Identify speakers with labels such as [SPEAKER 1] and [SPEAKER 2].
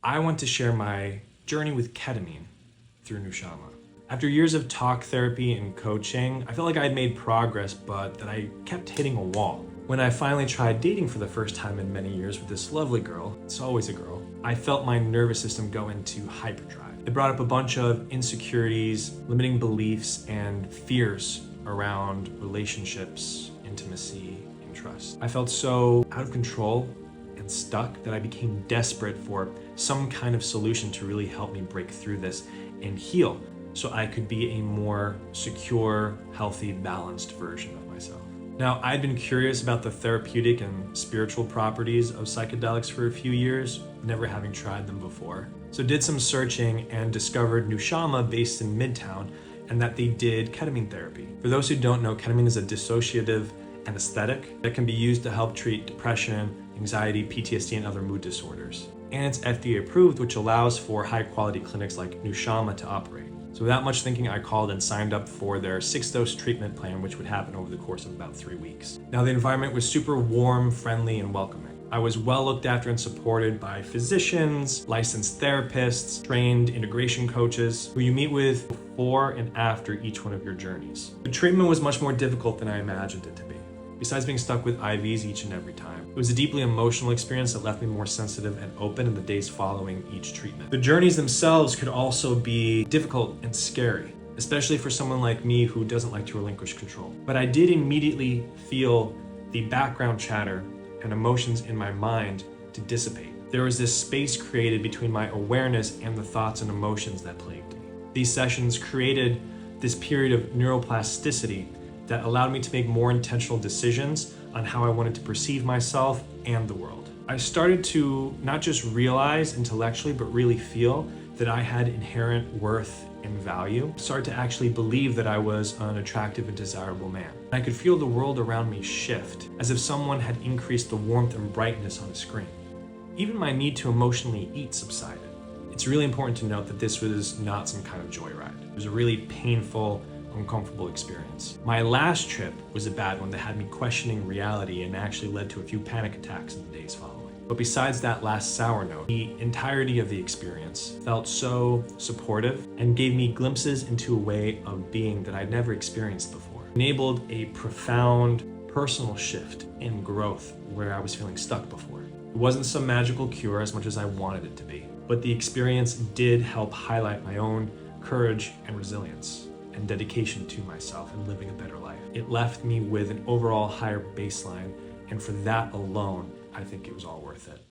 [SPEAKER 1] I want to share my journey with ketamine through Nushama. After years of talk therapy and coaching, I felt like I had made progress, but that I kept hitting a wall. When I finally tried dating for the first time in many years with this lovely girl, it's always a girl, I felt my nervous system go into hyperdrive. It brought up a bunch of insecurities, limiting beliefs, and fears around relationships, intimacy, and trust. I felt so out of control and stuck that I became desperate for some kind of solution to really help me break through this and heal so I could be a more secure, healthy, balanced version of myself. Now, I'd been curious about the therapeutic and spiritual properties of psychedelics for a few years, never having tried them before. So did some searching and discovered Nushama based in Midtown and that they did ketamine therapy. For those who don't know, ketamine is a dissociative anesthetic that can be used to help treat depression, anxiety, PTSD, and other mood disorders. And it's FDA approved, which allows for high quality clinics like Nushama to operate. So without much thinking, I called and signed up for their 6-dose treatment plan, which would happen over the course of about 3 weeks. Now, the environment was super warm, friendly, and welcoming. I was well looked after and supported by physicians, licensed therapists, trained integration coaches who you meet with before and after each one of your journeys. The treatment was much more difficult than I imagined it to be. Besides being stuck with IVs each and every time, it was a deeply emotional experience that left me more sensitive and open in the days following each treatment. The journeys themselves could also be difficult and scary, especially for someone like me who doesn't like to relinquish control. But I did immediately feel the background chatter and emotions in my mind to dissipate. There was this space created between my awareness and the thoughts and emotions that plagued me. These sessions created this period of neuroplasticity that allowed me to make more intentional decisions on how I wanted to perceive myself and the world. I started to not just realize intellectually, but really feel that I had inherent worth and value. I started to actually believe that I was an attractive and desirable man. I could feel the world around me shift, as if someone had increased the warmth and brightness on a screen. Even my need to emotionally eat subsided. It's really important to note that this was not some kind of joyride. It was a really painful, uncomfortable experience. My last trip was a bad one that had me questioning reality and actually led to a few panic attacks in the days following. But besides that last sour note, the entirety of the experience felt so supportive and gave me glimpses into a way of being that I'd never experienced before. It enabled a profound personal shift and growth where I was feeling stuck before. It wasn't some magical cure as much as I wanted it to be, but the experience did help highlight my own courage and resilience and dedication to myself and living a better life. It left me with an overall higher baseline, and for that alone, I think it was all worth it.